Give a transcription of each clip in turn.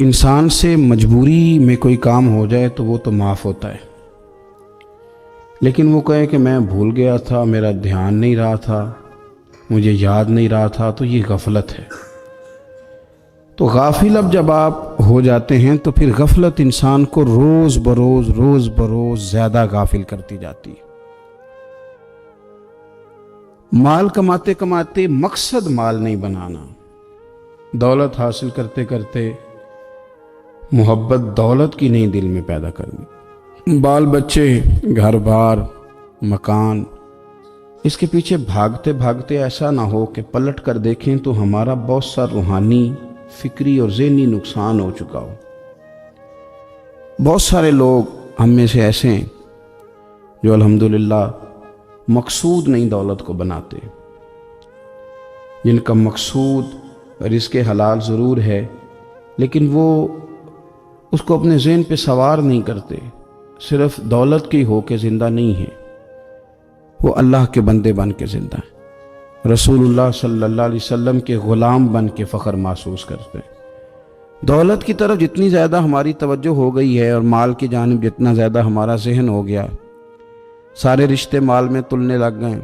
انسان سے مجبوری میں کوئی کام ہو جائے تو وہ تو معاف ہوتا ہے، لیکن وہ کہے کہ میں بھول گیا تھا، میرا دھیان نہیں رہا تھا، مجھے یاد نہیں رہا تھا، تو یہ غفلت ہے۔ تو غافل اب جب آپ ہو جاتے ہیں تو پھر غفلت انسان کو روز بروز زیادہ غافل کرتی جاتی ہے۔ مال کماتے کماتے مقصد مال نہیں بنانا، دولت حاصل کرتے کرتے محبت دولت کی نہیں دل میں پیدا کرنی، بال بچے، گھر بار، مکان، اس کے پیچھے بھاگتے بھاگتے ایسا نہ ہو کہ پلٹ کر دیکھیں تو ہمارا بہت سا روحانی، فکری اور ذہنی نقصان ہو چکا ہو۔ بہت سارے لوگ ہم میں سے ایسے ہیں جو الحمدللہ مقصود نہیں دولت کو بناتے، جن کا مقصود رزق حلال ضرور ہے لیکن وہ اس کو اپنے ذہن پہ سوار نہیں کرتے، صرف دولت کی ہو کے زندہ نہیں ہے، وہ اللہ کے بندے بن کے زندہ ہیں، رسول اللہ صلی اللہ علیہ وسلم کے غلام بن کے فخر محسوس کرتے ہیں۔ دولت کی طرف جتنی زیادہ ہماری توجہ ہو گئی ہے اور مال کی جانب جتنا زیادہ ہمارا ذہن ہو گیا، سارے رشتے مال میں تلنے لگ گئے،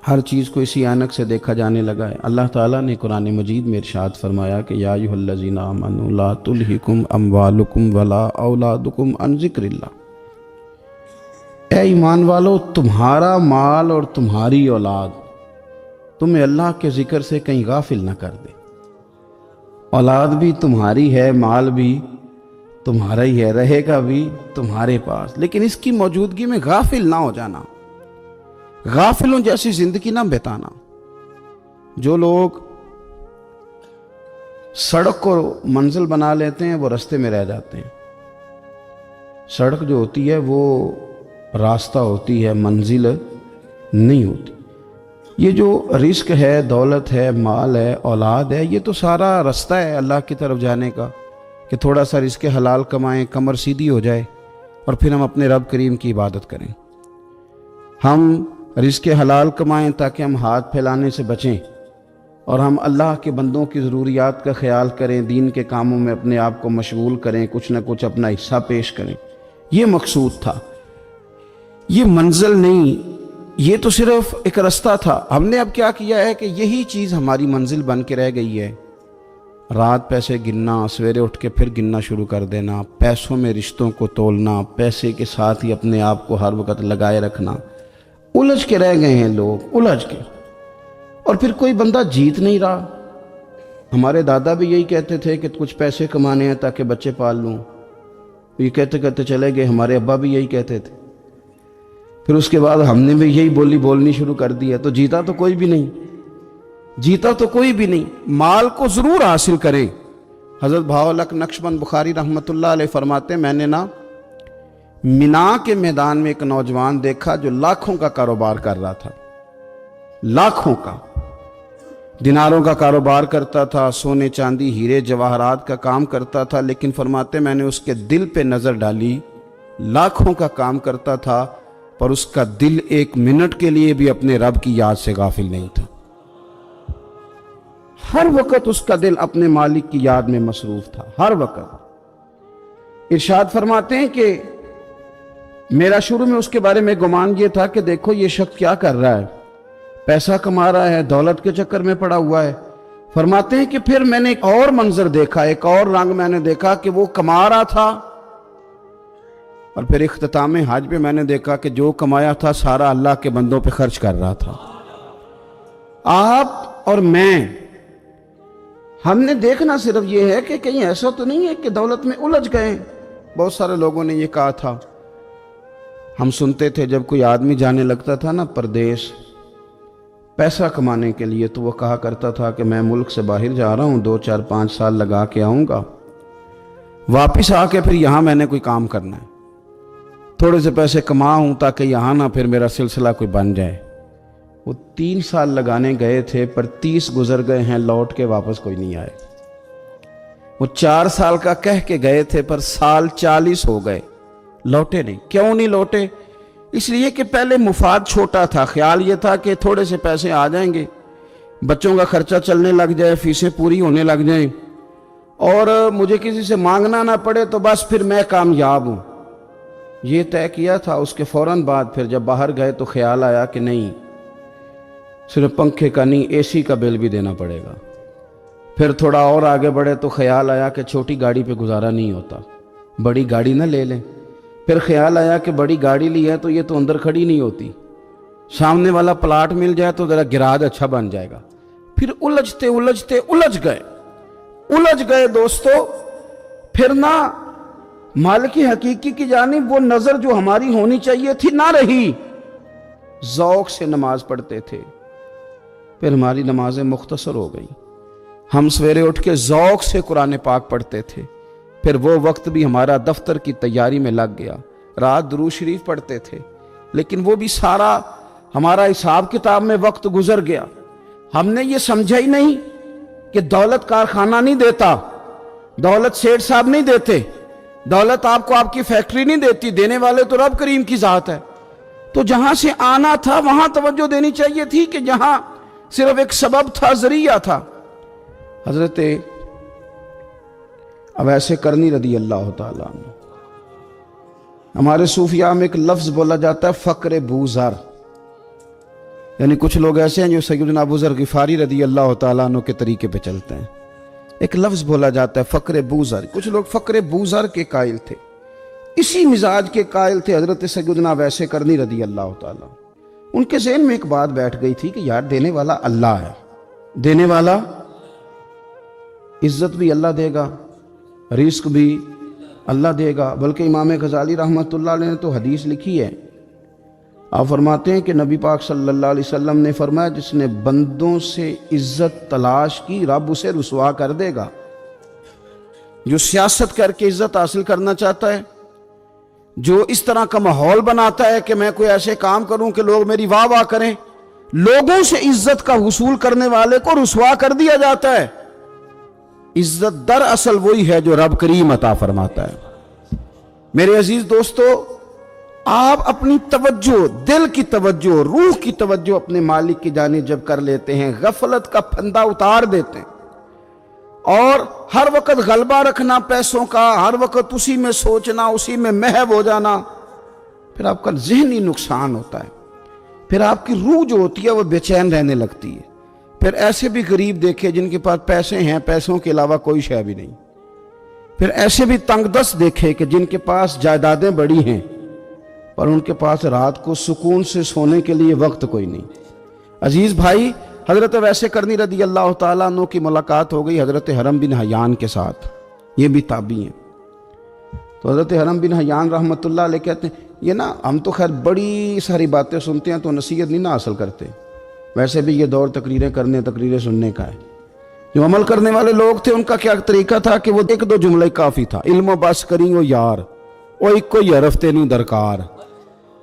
ہر چیز کو اسی عینک سے دیکھا جانے لگا ہے۔ اللہ تعالیٰ نے قرآن مجید میں ارشاد فرمایا کہ یا ایھا الذین آمنوا لا تلہکم اموالکم ولا اولادکم عن ذکر اللہ، اے ایمان والو، تمہارا مال اور تمہاری اولاد تمہیں اللہ کے ذکر سے کہیں غافل نہ کر دے۔ اولاد بھی تمہاری ہے، مال بھی تمہارا ہی ہے، رہے گا بھی تمہارے پاس، لیکن اس کی موجودگی میں غافل نہ ہو جانا، غافلوں جیسی زندگی نہ بتانا۔ جو لوگ سڑک کو منزل بنا لیتے ہیں وہ رستے میں رہ جاتے ہیں۔ سڑک جو ہوتی ہے وہ راستہ ہوتی ہے، منزل نہیں ہوتی۔ یہ جو رزق ہے، دولت ہے، مال ہے، اولاد ہے، یہ تو سارا رستہ ہے اللہ کی طرف جانے کا، کہ تھوڑا سا رزق حلال کمائیں، کمر سیدھی ہو جائے اور پھر ہم اپنے رب کریم کی عبادت کریں۔ ہم رزق حلال کمائیں تاکہ ہم ہاتھ پھیلانے سے بچیں اور ہم اللہ کے بندوں کی ضروریات کا خیال کریں، دین کے کاموں میں اپنے آپ کو مشغول کریں، کچھ نہ کچھ اپنا حصہ پیش کریں۔ یہ مقصود تھا، یہ منزل نہیں، یہ تو صرف ایک رستہ تھا۔ ہم نے اب کیا کیا ہے کہ یہی چیز ہماری منزل بن کے رہ گئی ہے۔ رات پیسے گننا، سویرے اٹھ کے پھر گننا شروع کر دینا، پیسوں میں رشتوں کو تولنا، پیسے کے ساتھ ہی اپنے آپ کو ہر وقت لگائے رکھنا، الجھ کے رہ گئے ہیں لوگ، الجھ کے، اور پھر کوئی بندہ جیت نہیں رہا۔ ہمارے دادا بھی یہی کہتے تھے کہ کچھ پیسے کمانے ہیں تاکہ بچے پال لوں، یہ کہتے کہتے چلے گئے۔ ہمارے ابا بھی یہی کہتے تھے، پھر اس کے بعد ہم نے بھی یہی بولی بولنی شروع کر دی ہے، تو جیتا تو کوئی بھی نہیں، جیتا تو کوئی بھی نہیں۔ مال کو ضرور حاصل کریں۔ حضرت بہاءالحق نقشبند بخاری رحمۃ اللہ علیہ فرماتے ہیں، میں نے مینا کے میدان میں ایک نوجوان دیکھا جو لاکھوں کا کاروبار کر رہا تھا، لاکھوں کا، دیناروں کا کاروبار کرتا تھا، سونے چاندی ہیرے جواہرات کا کام کرتا تھا، لیکن فرماتے میں نے اس کے دل پہ نظر ڈالی، لاکھوں کا کام کرتا تھا پر اس کا دل ایک منٹ کے لیے بھی اپنے رب کی یاد سے غافل نہیں تھا۔ ہر وقت اس کا دل اپنے مالک کی یاد میں مصروف تھا، ہر وقت۔ ارشاد فرماتے ہیں کہ میرا شروع میں اس کے بارے میں گمان یہ تھا کہ دیکھو یہ شخص کیا کر رہا ہے، پیسہ کما رہا ہے، دولت کے چکر میں پڑا ہوا ہے۔ فرماتے ہیں کہ پھر میں نے ایک اور منظر دیکھا، ایک اور رنگ میں نے دیکھا کہ وہ کما رہا تھا، اور پھر اختتام حج پہ میں نے دیکھا کہ جو کمایا تھا سارا اللہ کے بندوں پہ خرچ کر رہا تھا۔ آپ اور میں، ہم نے دیکھنا صرف یہ ہے کہ کہیں ایسا تو نہیں ہے کہ دولت میں الجھ گئے۔ بہت سارے لوگوں نے یہ کہا تھا، ہم سنتے تھے جب کوئی آدمی جانے لگتا تھا نا پردیس پیسہ کمانے کے لیے، تو وہ کہا کرتا تھا کہ میں ملک سے باہر جا رہا ہوں، 2 4 5 سال لگا کے آؤں گا، واپس آ کے پھر یہاں میں نے کوئی کام کرنا ہے، تھوڑے سے پیسے کماؤں تاکہ یہاں نہ پھر میرا سلسلہ کوئی بن جائے۔ وہ 3 سال لگانے گئے تھے پر 30 گزر گئے ہیں، لوٹ کے واپس کوئی نہیں آئے۔ وہ 4 سال کا کہہ کے گئے تھے پر سال 40 ہو گئے، لوٹے نہیں۔ کیوں نہیں لوٹے؟ اس لیے کہ پہلے مفاد چھوٹا تھا، خیال یہ تھا کہ تھوڑے سے پیسے آ جائیں گے، بچوں کا خرچہ چلنے لگ جائے، فیسیں پوری ہونے لگ جائیں، اور مجھے کسی سے مانگنا نہ پڑے تو بس پھر میں کامیاب ہوں. یہ طے کیا تھا. اس کے فوراً بعد پھر جب باہر گئے تو خیال آیا کہ نہیں، صرف پنکھے کا نہیں، اے سی کا بل بھی دینا پڑے گا. پھر تھوڑا اور آگے بڑھے تو خیال آیا کہ چھوٹی گاڑی پہ گزارا نہیں ہوتا، بڑی گاڑی نہ لے لیں. پھر خیال آیا کہ بڑی گاڑی لی ہے تو یہ تو اندر کھڑی نہیں ہوتی، سامنے والا پلاٹ مل جائے تو ذرا گراج اچھا بن جائے گا. پھر الجھ گئے دوستو. پھر نہ مالک حقیقی کی جانب وہ نظر جو ہماری ہونی چاہیے تھی نہ رہی. ذوق سے نماز پڑھتے تھے، پھر ہماری نمازیں مختصر ہو گئیں. ہم سویرے اٹھ کے ذوق سے قرآن پاک پڑھتے تھے، پھر وہ وقت بھی ہمارا دفتر کی تیاری میں لگ گیا. رات درود شریف پڑھتے تھے، لیکن وہ بھی سارا ہمارا حساب کتاب میں وقت گزر گیا. ہم نے یہ سمجھا ہی نہیں کہ دولت کارخانہ نہیں دیتا، دولت سیٹھ صاحب نہیں دیتے، دولت آپ کو آپ کی فیکٹری نہیں دیتی، دینے والے تو رب کریم کی ذات ہے. تو جہاں سے آنا تھا وہاں توجہ دینی چاہیے تھی کہ جہاں صرف ایک سبب تھا، ذریعہ تھا. حضرت اویس کرنی رضی اللہ تعالیٰ عنہ، ہمارے صوفیاء میں ایک لفظ بولا جاتا ہے فقر بوذر، یعنی کچھ لوگ ایسے ہیں جو سیدنا ابو ذر غفاری رضی اللہ تعالیٰ عنہ کے طریقے پہ چلتے ہیں. ایک لفظ بولا جاتا ہے فقر بوذر. کچھ لوگ فقر بوذر کے قائل تھے، اسی مزاج کے قائل تھے حضرت سیدنا اویس کرنی رضی اللہ تعالیٰ. ان کے ذہن میں ایک بات بیٹھ گئی تھی کہ یار دینے والا اللہ ہے، دینے والا، عزت بھی اللہ دے گا، رزق بھی اللہ دے گا. بلکہ امام غزالی رحمۃ اللہ علیہ نے تو حدیث لکھی ہے. آپ فرماتے ہیں کہ نبی پاک صلی اللہ علیہ وسلم نے فرمایا جس نے بندوں سے عزت تلاش کی رب اسے رسوا کر دے گا. جو سیاست کر کے عزت حاصل کرنا چاہتا ہے، جو اس طرح کا ماحول بناتا ہے کہ میں کوئی ایسے کام کروں کہ لوگ میری واہ واہ کریں، لوگوں سے عزت کا حصول کرنے والے کو رسوا کر دیا جاتا ہے. عزت در اصل وہی ہے جو رب کریم عطا فرماتا ہے. میرے عزیز دوستو، آپ اپنی توجہ، دل کی توجہ، روح کی توجہ اپنے مالک کی جانب جب کر لیتے ہیں، غفلت کا پھندا اتار دیتے ہیں اور ہر وقت غلبہ رکھنا پیسوں کا، ہر وقت اسی میں سوچنا، اسی میں محو ہو جانا، پھر آپ کا ذہنی نقصان ہوتا ہے. پھر آپ کی روح جو ہوتی ہے وہ بے چین رہنے لگتی ہے. پھر ایسے بھی غریب دیکھے جن کے پاس پیسے ہیں، پیسوں کے علاوہ کوئی شے بھی نہیں. پھر ایسے بھی تنگ دست دیکھے کہ جن کے پاس جائیدادیں بڑی ہیں اور ان کے پاس رات کو سکون سے سونے کے لیے وقت کوئی نہیں. عزیز بھائی، حضرت اویس کرنی رضی اللہ تعالیٰ عنہ کی ملاقات ہو گئی حضرت حرم بن حیان کے ساتھ. یہ بھی تابعی ہیں. تو حضرت حرم بن حیان رحمۃ اللہ علیہ کہتے ہیں یہ نا ہم تو خیر بڑی ساری باتیں سنتے ہیں تو نصیحت نہیں نہ حاصل کرتے، ویسے بھی یہ دور تقریریں کرنے، تقریریں سننے کا ہے. جو عمل کرنے والے لوگ تھے ان کا کیا طریقہ تھا کہ وہ ایک دو جملے کافی تھا. علم و بس کریں وہ یار، وہ ایک کو یہ رفتے نہیں درکار.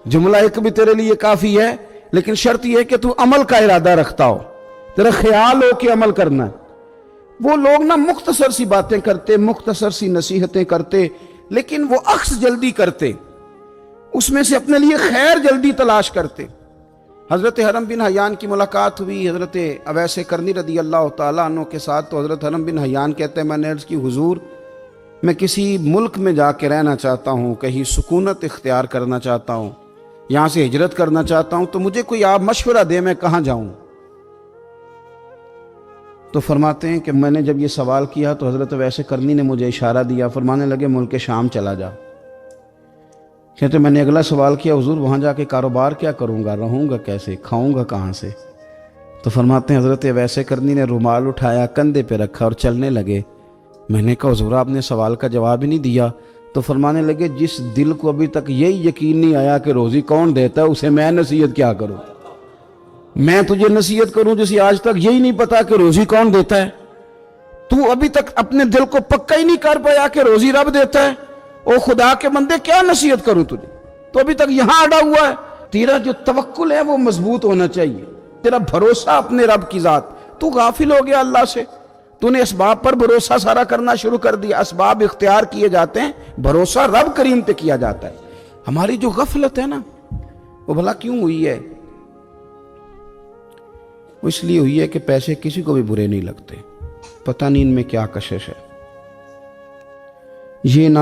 جملہ ایک بھی تیرے لیے کافی ہے، لیکن شرط یہ کہ تو عمل کا ارادہ رکھتا ہو، تیرا خیال ہو کہ عمل کرنا ہے. وہ لوگ نا مختصر سی باتیں کرتے، مختصر سی نصیحتیں کرتے، لیکن وہ عکس جلدی کرتے، اس میں سے اپنے لیے خیر جلدی تلاش کرتے. حضرت حرم بن حیان کی ملاقات ہوئی حضرت اویس کرنی رضی اللہ تعالیٰ عنہ کے ساتھ. تو حضرت حرم بن حیان کہتے ہیں میں نے عرض کی حضور میں کسی ملک میں جا کے رہنا چاہتا ہوں، کہیں سکونت اختیار کرنا چاہتا ہوں، یہاں سے ہجرت کرنا چاہتا ہوں، تو مجھے کوئی آپ مشورہ دے میں کہاں جاؤں. تو فرماتے ہیں کہ میں نے جب یہ سوال کیا تو حضرت اویس کرنی نے مجھے اشارہ دیا، فرمانے لگے ملک شام چلا جا. کہتے میں نے اگلا سوال کیا حضور وہاں جا کے کاروبار کیا کروں گا، رہوں گا کیسے، کھاؤں گا کہاں سے. تو فرماتے ہیں حضرت اویس کرنی نے رومال اٹھایا، کندھے پہ رکھا اور چلنے لگے. میں نے کہا حضور آپ نے سوال کا جواب ہی نہیں دیا. تو فرمانے لگے جس دل کو ابھی تک یہی یقین نہیں آیا کہ روزی کون دیتا ہے اسے میں نصیحت کیا کروں. میں تجھے نصیحت کروں جسے آج تک یہی نہیں پتا کہ روزی کون دیتا ہے. تو ابھی تک اپنے دل کو پکا ہی نہیں کر پایا کہ روزی رب دیتا ہے. او خدا کے بندے کیا نصیحت کروں تجھے، تو ابھی تک یہاں اڑا ہوا ہے. تیرا جو توکل ہے وہ مضبوط ہونا چاہیے، تیرا بھروسہ اپنے رب کی ذات. تو غافل ہو گیا اللہ سے، تو نے اسباب پر بھروسہ سارا کرنا شروع کر دیا. اسباب اختیار کیے جاتے ہیں، بھروسہ رب کریم پہ کیا جاتا ہے. ہماری جو غفلت ہے نا وہ بھلا کیوں ہوئی ہے؟ وہ اس لیے ہوئی ہے کہ پیسے کسی کو بھی برے نہیں لگتے. پتہ نہیں ان میں کیا کشش ہے. یہ نہ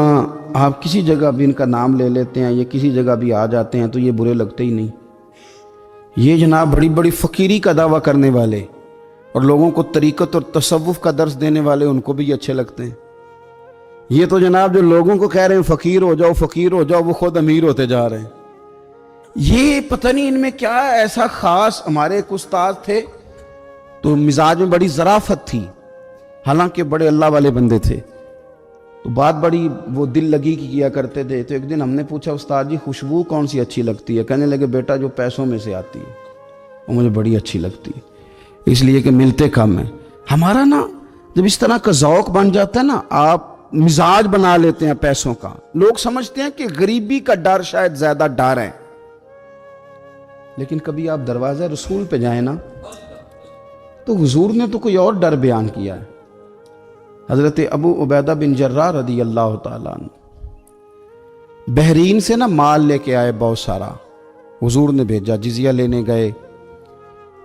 آپ کسی جگہ بھی ان کا نام لے لیتے ہیں، یہ کسی جگہ بھی آ جاتے ہیں تو یہ برے لگتے ہی نہیں۔ یہ جناب بڑی بڑی فقیری کا دعویٰ کرنے والے اور لوگوں کو طریقت اور تصوف کا درس دینے والے، ان کو بھی اچھے لگتے ہیں۔ یہ تو جناب جو لوگوں کو کہہ رہے ہیں فقیر ہو جاؤ فقیر ہو جاؤ، وہ خود امیر ہوتے جا رہے ہیں۔ یہ پتہ نہیں ان میں کیا ایسا خاص۔ ہمارے ایک استاد تھے تو مزاج میں بڑی ظرافت تھی، حالانکہ بڑے اللہ والے بندے تھے، تو بات بڑی وہ دل لگی کی کیا کرتے تھے۔ تو ایک دن ہم نے پوچھا استاد جی خوشبو کون سی اچھی لگتی ہے؟ کہنے لگے بیٹا جو پیسوں میں سے آتی ہے وہ مجھے بڑی اچھی لگتی ہے، اس لیے کہ ملتے کم ہیں۔ ہمارا نا جب اس طرح کا ذوق بن جاتا ہے نا، آپ مزاج بنا لیتے ہیں پیسوں کا۔ لوگ سمجھتے ہیں کہ غریبی کا ڈر شاید زیادہ ڈر ہے، لیکن کبھی آپ دروازہ رسول پہ جائیں نا تو حضور نے تو کوئی اور ڈر بیان کیا ہے۔ حضرت ابو عبیدہ بن جراح رضی اللہ تعالیٰ عنہ بحرین سے نا مال لے کے آئے بہت سارا، حضور نے بھیجا، جزیہ لینے گئے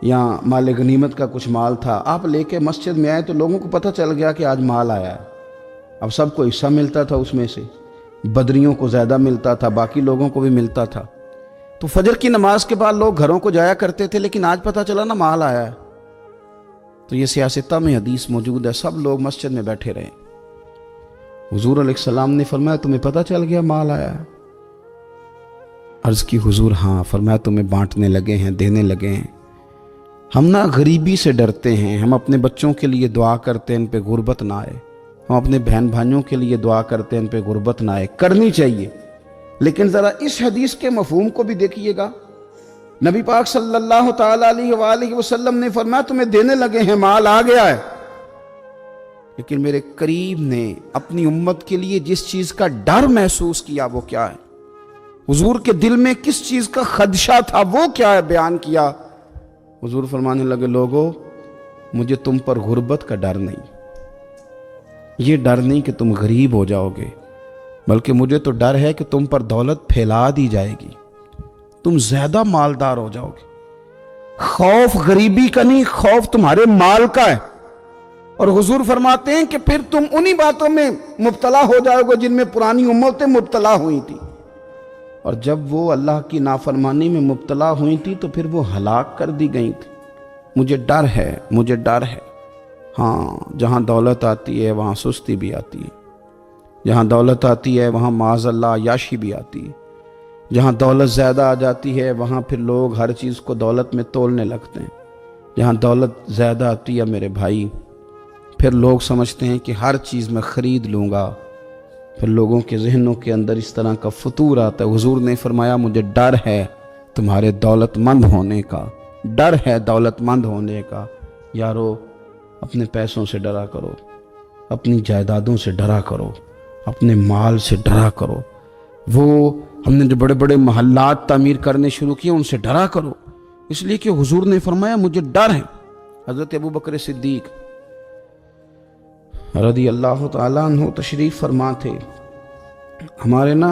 یا مال غنیمت کا کچھ مال تھا، آپ لے کے مسجد میں آئے تو لوگوں کو پتہ چل گیا کہ آج مال آیا ہے۔ اب سب کو حصہ ملتا تھا، اس میں سے بدریوں کو زیادہ ملتا تھا، باقی لوگوں کو بھی ملتا تھا۔ تو فجر کی نماز کے بعد لوگ گھروں کو جایا کرتے تھے، لیکن آج پتہ چلا نا مال آیا ہے۔ تو یہ سیاستہ میں حدیث موجود ہے، سب لوگ مسجد میں بیٹھے رہے۔ حضور علیہ السلام نے فرمایا تمہیں پتہ چل گیا مال آیا ہے؟ عرض کی حضور ہاں۔ فرمایا تمہیں بانٹنے لگے ہیں، دینے لگے ہیں۔ ہم نا غریبی سے ڈرتے ہیں، ہم اپنے بچوں کے لیے دعا کرتے ہیں ان پہ غربت نہ آئے، ہم اپنے بہن بھائیوں کے لیے دعا کرتے ہیں ان پہ غربت نہ آئے، کرنی چاہیے، لیکن ذرا اس حدیث کے مفہوم کو بھی دیکھیے گا۔ نبی پاک صلی اللہ تعالیٰ علیہ وآلہ وسلم نے فرمایا تمہیں دینے لگے ہیں، مال آ گیا ہے، لیکن میرے قریب نے اپنی امت کے لیے جس چیز کا ڈر محسوس کیا وہ کیا ہے، حضور کے دل میں کس چیز کا خدشہ تھا وہ کیا ہے، بیان کیا۔ حضور فرمانے لگے لوگو مجھے تم پر غربت کا ڈر نہیں، یہ ڈر نہیں کہ تم غریب ہو جاؤ گے، بلکہ مجھے تو ڈر ہے کہ تم پر دولت پھیلا دی جائے گی، تم زیادہ مالدار ہو جاؤ گے۔ خوف غریبی کا نہیں، خوف تمہارے مال کا ہے۔ اور حضور فرماتے ہیں کہ پھر تم انہی باتوں میں مبتلا ہو جاؤ گے جن میں پرانی امتیں مبتلا ہوئی تھی، اور جب وہ اللہ کی نافرمانی میں مبتلا ہوئی تھی تو پھر وہ ہلاک کر دی گئی تھی۔ مجھے ڈر ہے، مجھے ڈر ہے۔ ہاں جہاں دولت آتی ہے وہاں سستی بھی آتی ہے، جہاں دولت آتی ہے وہاں معاذ اللہ عیاشی بھی آتی ہے، جہاں دولت زیادہ آ جاتی ہے وہاں پھر لوگ ہر چیز کو دولت میں تولنے لگتے ہیں۔ جہاں دولت زیادہ آتی ہے میرے بھائی، پھر لوگ سمجھتے ہیں کہ ہر چیز میں خرید لوں گا، پھر لوگوں کے ذہنوں کے اندر اس طرح کا فطور آتا ہے۔ حضور نے فرمایا مجھے ڈر ہے تمہارے دولت مند ہونے کا، ڈر ہے دولت مند ہونے کا۔ یارو اپنے پیسوں سے ڈرا کرو، اپنی جائیدادوں سے ڈرا کرو، اپنے مال سے ڈرا کرو۔ وہ ہم نے جو بڑے بڑے محلات تعمیر کرنے شروع کیے ان سے ڈرا کرو، اس لیے کہ حضور نے فرمایا مجھے ڈر ہے۔ حضرت ابو بکر صدیق رضی اللہ تعالیٰ عنہ تشریف فرما تھے۔ ہمارے نا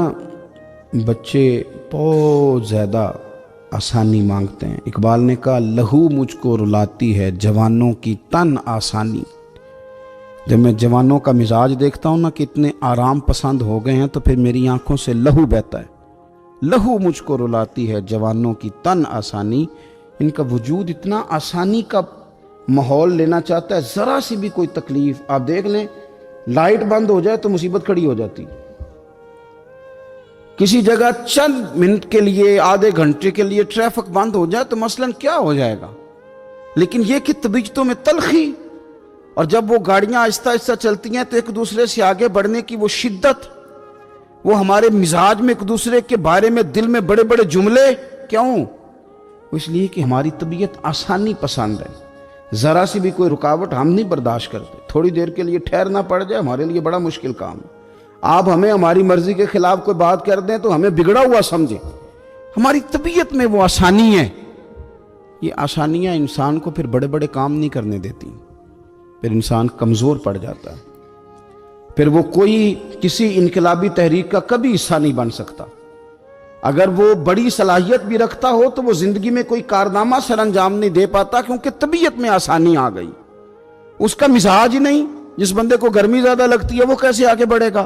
بچے بہت زیادہ آسانی مانگتے ہیں۔ اقبال نے کہا لہو مجھ کو رلاتی ہے جوانوں کی تن آسانی۔ جب میں جوانوں کا مزاج دیکھتا ہوں نا کہ اتنے آرام پسند ہو گئے ہیں تو پھر میری آنکھوں سے لہو بہتا ہے۔ لہو مجھ کو رلاتی ہے جوانوں کی تن آسانی۔ ان کا وجود اتنا آسانی کا ماحول لینا چاہتا ہے، ذرا سی بھی کوئی تکلیف آپ دیکھ لیں، لائٹ بند ہو جائے تو مصیبت کھڑی ہو جاتی، کسی جگہ چند منٹ کے لیے آدھے گھنٹے کے لیے ٹریفک بند ہو جائے تو مثلاً کیا ہو جائے گا، لیکن یہ کہ طبیعتوں میں تلخی، اور جب وہ گاڑیاں آہستہ آہستہ چلتی ہیں تو ایک دوسرے سے آگے بڑھنے کی وہ شدت، وہ ہمارے مزاج میں ایک دوسرے کے بارے میں دل میں بڑے بڑے جملے، کیوں؟ اس لیے کہ ہماری طبیعت آسانی پسند ہے، ذرا سی بھی کوئی رکاوٹ ہم نہیں برداشت کرتے، تھوڑی دیر کے لیے ٹھہرنا پڑ جائے ہمارے لیے بڑا مشکل کام ہے۔ آپ ہمیں ہماری مرضی کے خلاف کوئی بات کر دیں تو ہمیں بگڑا ہوا سمجھیں، ہماری طبیعت میں وہ آسانی ہے۔ یہ آسانیاں انسان کو پھر بڑے بڑے کام نہیں کرنے دیتی، پھر انسان کمزور پڑ جاتا ہے، پھر وہ کوئی کسی انقلابی تحریک کا کبھی حصہ نہیں بن سکتا۔ اگر وہ بڑی صلاحیت بھی رکھتا ہو تو وہ زندگی میں کوئی کارنامہ سر انجام نہیں دے پاتا، کیونکہ طبیعت میں آسانی آ گئی، اس کا مزاج ہی نہیں۔ جس بندے کو گرمی زیادہ لگتی ہے وہ کیسے آگے بڑھے گا؟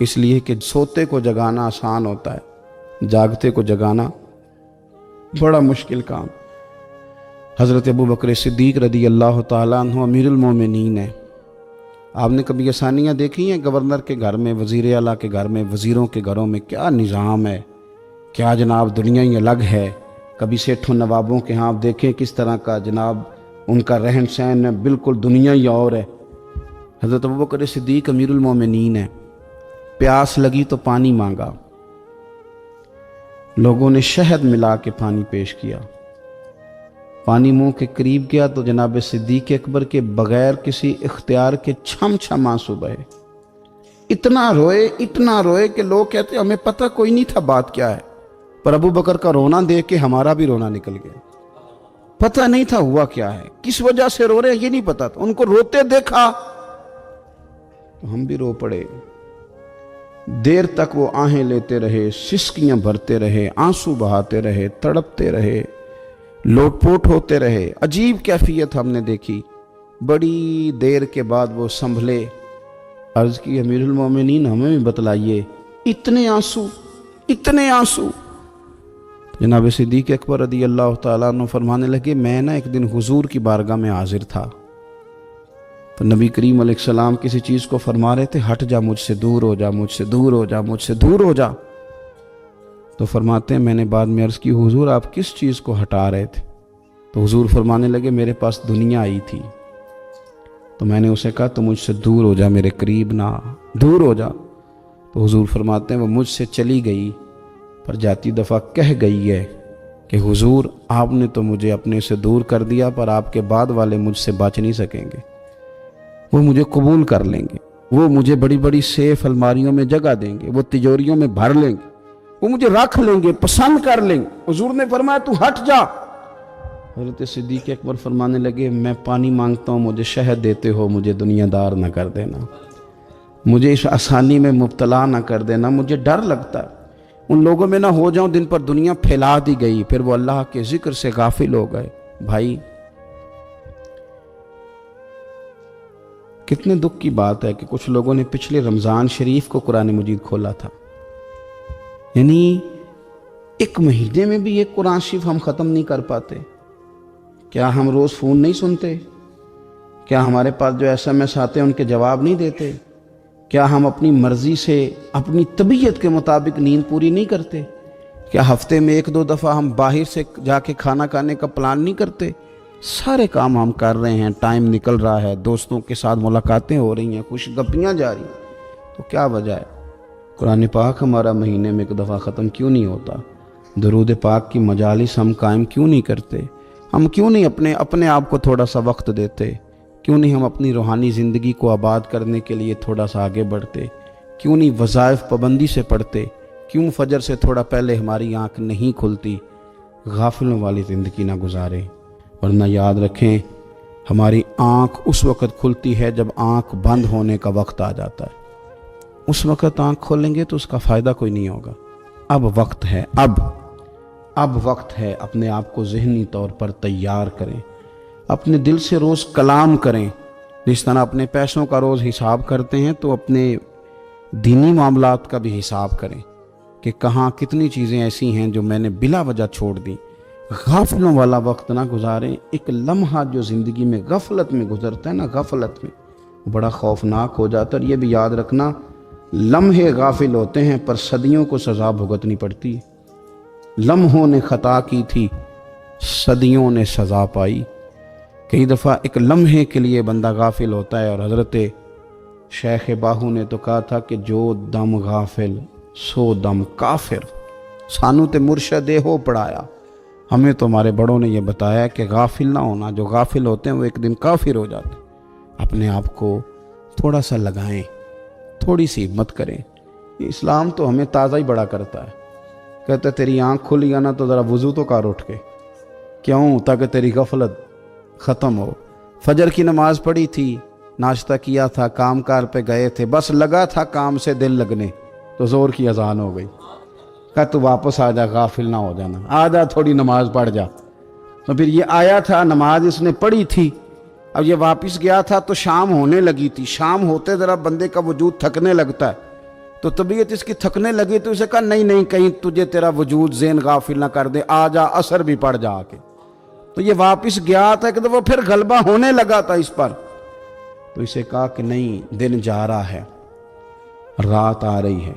اس لیے کہ سوتے کو جگانا آسان ہوتا ہے، جاگتے کو جگانا بڑا مشکل کام۔ حضرت ابو بکر صدیق رضی اللہ تعالیٰ عنہ امیر المومنین ہیں۔ آپ نے کبھی آسانیاں دیکھی ہیں گورنر کے گھر میں، وزیر اعلیٰ کے گھر میں، وزیروں کے گھروں میں کیا نظام ہے، کیا جناب دنیا ہی الگ ہے۔ کبھی سیٹھوں نوابوں کے ہاں آپ دیکھیں کس طرح کا جناب ان کا رہن سہن ہے، بالکل دنیا ہی اور ہے۔ حضرت ابو بکر صدیق امیر المومنین ہیں، پیاس لگی تو پانی مانگا، لوگوں نے شہد ملا کے پانی پیش کیا، پانی منہ کے قریب گیا تو جناب صدیق اکبر کے بغیر کسی اختیار کے چھم چھم آنسو بہے۔ اتنا روئے کہ لوگ کہتے ہمیں پتہ کوئی نہیں تھا بات کیا ہے، پر ابو بکر کا رونا دیکھ کے ہمارا بھی رونا نکل گیا۔ پتہ نہیں تھا ہوا کیا ہے، کس وجہ سے رو رہے ہیں یہ نہیں پتا تھا، ان کو روتے دیکھا تو ہم بھی رو پڑے۔ دیر تک وہ آہیں لیتے رہے، سسکیاں بھرتے رہے، آنسو بہاتے رہے، تڑپتے رہے، لوٹ پوٹ ہوتے رہے۔ عجیب کیفیت ہم نے دیکھی۔ بڑی دیر کے بعد وہ سنبھلے، عرض کی امیر المومنین ہمیں بھی بتلائیے، اتنے آنسو۔ جناب صدیق اکبر رضی اللہ تعالیٰ عنہ فرمانے لگے میں ایک دن حضور کی بارگاہ میں حاضر تھا تو نبی کریم علیہ السلام کسی چیز کو فرما رہے تھے، ہٹ جا مجھ سے دور ہو جا، مجھ سے دور ہو جا، مجھ سے دور ہو جا۔ تو فرماتے ہیں میں نے بعد میں عرض کی حضور آپ کس چیز کو ہٹا رہے تھے؟ تو حضور فرمانے لگے میرے پاس دنیا آئی تھی تو میں نے اسے کہا تو مجھ سے دور ہو جا، میرے قریب نہ، دور ہو جا۔ تو حضور فرماتے ہیں وہ مجھ سے چلی گئی، پر جاتی دفعہ کہہ گئی ہے کہ حضور آپ نے تو مجھے اپنے سے دور کر دیا، پر آپ کے بعد والے مجھ سے بچ نہیں سکیں گے، وہ مجھے قبول کر لیں گے، وہ مجھے بڑی بڑی سیف الماریوں میں جگہ دیں گے، وہ تجوریوں میں بھر لیں گے، وہ مجھے رکھ لیں گے، پسند کر لیں گے۔ حضور نے فرمایا تو ہٹ جا۔ حضرت صدیق اکبر فرمانے لگے میں پانی مانگتا ہوں، مجھے شہد دیتے ہو، مجھے دنیا دار نہ کر دینا، مجھے اس آسانی میں مبتلا نہ کر دینا، مجھے ڈر لگتا ہے ان لوگوں میں نہ ہو جاؤں جن پر دنیا پھیلا دی گئی، پھر وہ اللہ کے ذکر سے غافل ہو گئے۔ بھائی کتنے دکھ کی بات ہے کہ کچھ لوگوں نے پچھلے رمضان شریف کو قرآن مجید کھولا تھا، یعنی ایک مہینے میں بھی ایک قرآن شریف ہم ختم نہیں کر پاتے۔ کیا ہم روز فون نہیں سنتے؟ کیا ہمارے پاس جو SMS آتے ہیں ان کے جواب نہیں دیتے؟ کیا ہم اپنی مرضی سے اپنی طبیعت کے مطابق نیند پوری نہیں کرتے؟ کیا ہفتے میں 1-2 دفعہ ہم باہر سے جا کے کھانا کھانے کا پلان نہیں کرتے؟ سارے کام ہم کر رہے ہیں، ٹائم نکل رہا ہے، دوستوں کے ساتھ ملاقاتیں ہو رہی ہیں، خوش گپیاں جاری ہیں، تو کیا وجہ ہے قرآن پاک ہمارا مہینے میں 1 دفعہ ختم کیوں نہیں ہوتا؟ درود پاک کی مجالس ہم قائم کیوں نہیں کرتے؟ ہم کیوں نہیں اپنے آپ کو تھوڑا سا وقت دیتے؟ کیوں نہیں ہم اپنی روحانی زندگی کو آباد کرنے کے لیے تھوڑا سا آگے بڑھتے؟ کیوں نہیں وظائف پابندی سے پڑھتے؟ کیوں فجر سے تھوڑا پہلے ہماری آنکھ نہیں کھلتی؟ غافلوں والی زندگی نہ گزاریں، ورنہ یاد رکھیں ہماری آنکھ اس وقت کھلتی ہے جب آنکھ بند ہونے کا وقت آ جاتا ہے۔ اس وقت آنکھ کھولیں گے تو اس کا فائدہ کوئی نہیں ہوگا۔ اب وقت ہے، اب وقت ہے، اپنے آپ کو ذہنی طور پر تیار کریں، اپنے دل سے روز کلام کریں۔ جس طرح اپنے پیسوں کا روز حساب کرتے ہیں تو اپنے دینی معاملات کا بھی حساب کریں کہ کہاں کتنی چیزیں ایسی ہیں جو میں نے بلا وجہ چھوڑ دیں۔ غافلوں والا وقت نہ گزاریں۔ ایک لمحہ جو زندگی میں غفلت میں گزرتا ہے نا، غفلت میں بڑا خوفناک ہو جاتا ہے۔ اور یہ بھی یاد رکھنا لمحے غافل ہوتے ہیں پر صدیوں کو سزا بھگتنی پڑتی ہے۔ لمحوں نے خطا کی تھی، صدیوں نے سزا پائی۔ کئی دفعہ ایک لمحے کے لیے بندہ غافل ہوتا ہے، اور حضرت شیخ باہو نے تو کہا تھا کہ جو دم غافل سو دم کافر۔ سانو تے مرشد ہو پڑھایا، ہمیں تو ہمارے بڑوں نے یہ بتایا کہ غافل نہ ہونا، جو غافل ہوتے ہیں وہ ایک دن کافر ہو جاتے ہیں۔ اپنے آپ کو تھوڑا سا لگائیں، تھوڑی سی ہمت کریں۔ اسلام تو ہمیں تازہ ہی بڑا کرتا ہے، کہتا ہے تیری آنکھ کھلی ہے نا تو ذرا وضو تو کر اٹھ کے، کیوں؟ تاکہ تیری غفلت ختم ہو۔ فجر کی نماز پڑھی تھی، ناشتہ کیا تھا، کام کار پہ گئے تھے، بس لگا تھا کام سے دل لگنے تو زور کی اذان ہو گئی، کہا تو واپس آ جا، غافل نہ ہو جانا، آ جا تھوڑی نماز پڑھ جا۔ تو پھر یہ آیا تھا، نماز اس نے پڑھی تھی، اب یہ واپس گیا تھا تو شام ہونے لگی تھی۔ شام ہوتے ذرا بندے کا وجود تھکنے لگتا ہے، تو طبیعت اس کی تھکنے لگی تو اسے کہا نہیں نہیں کہیں تجھے تیرا وجود ذہن غافل نہ کر دے، آ جا اثر بھی پڑ جا کے۔ تو یہ واپس گیا تھا کہ وہ پھر غلبہ ہونے لگا تھا اس پر، تو اسے کہا کہ نہیں، دن جا رہا ہے، رات آ رہی ہے،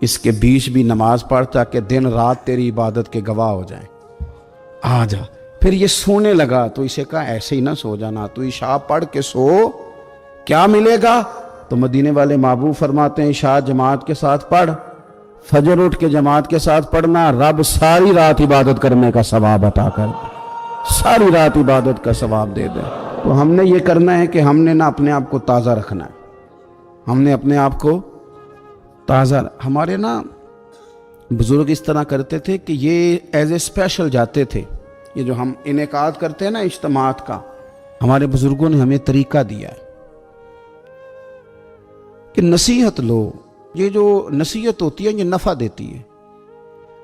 اس کے بیچ بھی نماز پڑھ تاکہ دن رات تیری عبادت کے گواہ ہو جائیں، آ جا۔ پھر یہ سونے لگا تو اسے کہا ایسے ہی نہ سو جانا، تو عشاء پڑھ کے سو، کیا ملے گا؟ تو مدینے والے محبوب فرماتے ہیں عشاء جماعت کے ساتھ پڑھ، فجر اٹھ کے جماعت کے ساتھ پڑھنا، رب ساری رات عبادت کرنے کا ثواب عطا کر دے، ساری رات عبادت کا ثواب دے دے۔ تو ہم نے یہ کرنا ہے کہ ہم نے نہ اپنے آپ کو تازہ رکھنا ہے، ہم نے اپنے آپ کو تازہ، ہمارے نا بزرگ اس طرح کرتے تھے کہ یہ ایز اے اسپیشل جاتے تھے، یہ جو ہم انعقاد کرتے ہیں نا اجتماعات کا، ہمارے بزرگوں نے ہمیں طریقہ دیا ہے کہ نصیحت لو، یہ جو نصیحت ہوتی ہے یہ نفع دیتی ہے،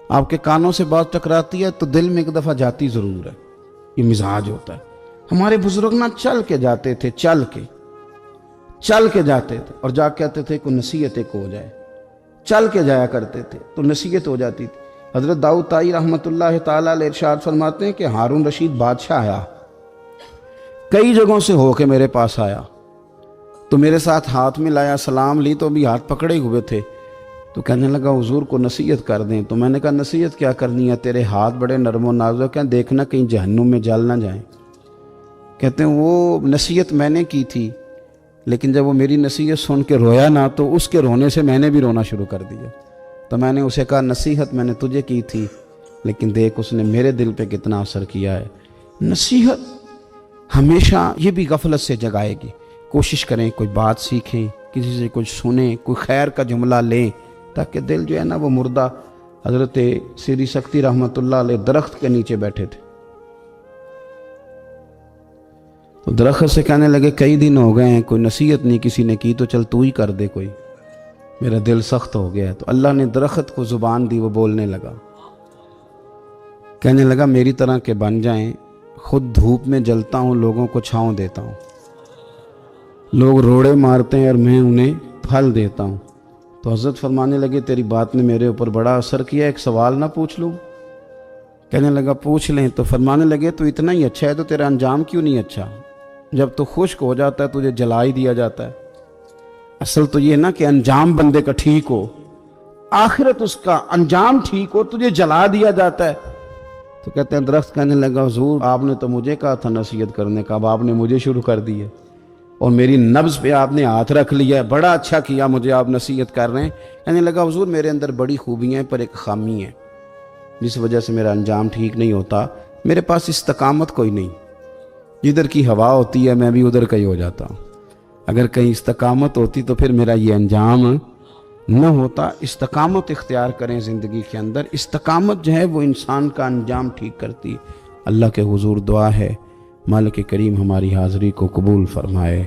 آپ کے کانوں سے بات ٹکراتی ہے تو دل میں ایک دفعہ جاتی ضرور ہے، یہ مزاج ہوتا ہے۔ ہمارے بزرگ نہ چل کے جاتے تھے، چل کے جاتے تھے، اور جا کہتے تھے کوئی نصیحت ایک ہو جائے، چل کے جایا کرتے تھے تو نصیحت ہو جاتی تھی۔ حضرت داؤد طائی رحمۃ اللہ تعالیٰ علیہ ارشاد فرماتے ہیں کہ ہارون رشید بادشاہ آیا، کئی جگہوں سے ہو کے میرے پاس آیا، تو میرے ساتھ ہاتھ میں لایا، سلام لی تو ابھی ہاتھ پکڑے ہوئے تھے، تو کہنے لگا حضور کو نصیحت کر دیں۔ تو میں نے کہا نصیحت کیا کرنی ہے، تیرے ہاتھ بڑے نرم و نازک ہیں، دیکھنا کہیں جہنم میں جل نہ جائیں۔ کہتے ہیں وہ نصیحت میں نے کی تھی، لیکن جب وہ میری نصیحت سن کے رویا نہ تو اس کے رونے سے میں نے بھی رونا شروع کر دیا۔ تو میں نے اسے کہا نصیحت میں نے تجھے کی تھی، لیکن دیکھ اس نے میرے دل پہ کتنا اثر کیا ہے۔ نصیحت ہمیشہ یہ بھی غفلت سے جگائے گی، کوشش کریں کوئی بات سیکھیں، کسی سے کچھ سنیں، کوئی خیر کا جملہ لیں، تاکہ دل جو ہے نا وہ مردہ۔ حضرت سری سکتی رحمۃ اللہ علیہ درخت کے نیچے بیٹھے تھے، تو درخت سے کہنے لگے کئی دن ہو گئے ہیں کوئی نصیحت نہیں کسی نے کی، تو چل تو ہی کر دے کوئی، میرا دل سخت ہو گیا ہے۔ تو اللہ نے درخت کو زبان دی، وہ بولنے لگا، کہنے لگا میری طرح کے بن جائیں، خود دھوپ میں جلتا ہوں، لوگوں کو چھاؤں دیتا ہوں، لوگ روڑے مارتے ہیں اور میں انہیں پھل دیتا ہوں۔ تو حضرت فرمانے لگے تیری بات نے میرے اوپر بڑا اثر کیا، ایک سوال نہ پوچھ لوں؟ کہنے لگا پوچھ لیں۔ تو فرمانے لگے تو اتنا ہی اچھا ہے تو تیرا انجام کیوں نہیں اچھا؟ جب تو خشک ہو جاتا ہے تجھے جلا ہی دیا جاتا ہے۔ اصل تو یہ نا کہ انجام بندے کا ٹھیک ہو، آخرت اس کا انجام ٹھیک ہو، تجھے جلا دیا جاتا ہے۔ تو کہتے ہیں درخت کہنے لگا حضور آپ نے تو مجھے کہا تھا نصیحت کرنے کا، اب آپ نے مجھے شروع کر دی ہے، اور میری نبض پہ آپ نے ہاتھ رکھ لیا ہے، بڑا اچھا کیا مجھے آپ نصیحت کر رہے ہیں۔ کہنے لگا حضور میرے اندر بڑی خوبیاں ہیں پر ایک خامی ہے، جس وجہ سے میرا انجام ٹھیک نہیں ہوتا، میرے پاس استقامت کوئی نہیں، جدھر کی ہوا ہوتی ہے میں بھی ادھر کا ہی ہو جاتا ہوں، اگر کہیں استقامت ہوتی تو پھر میرا یہ انجام نہ ہوتا۔ استقامت اختیار کریں زندگی کے اندر، استقامت جو ہے وہ انسان کا انجام ٹھیک کرتی۔ اللہ کے حضور دعا ہے مالک کریم ہماری حاضری کو قبول فرمائے۔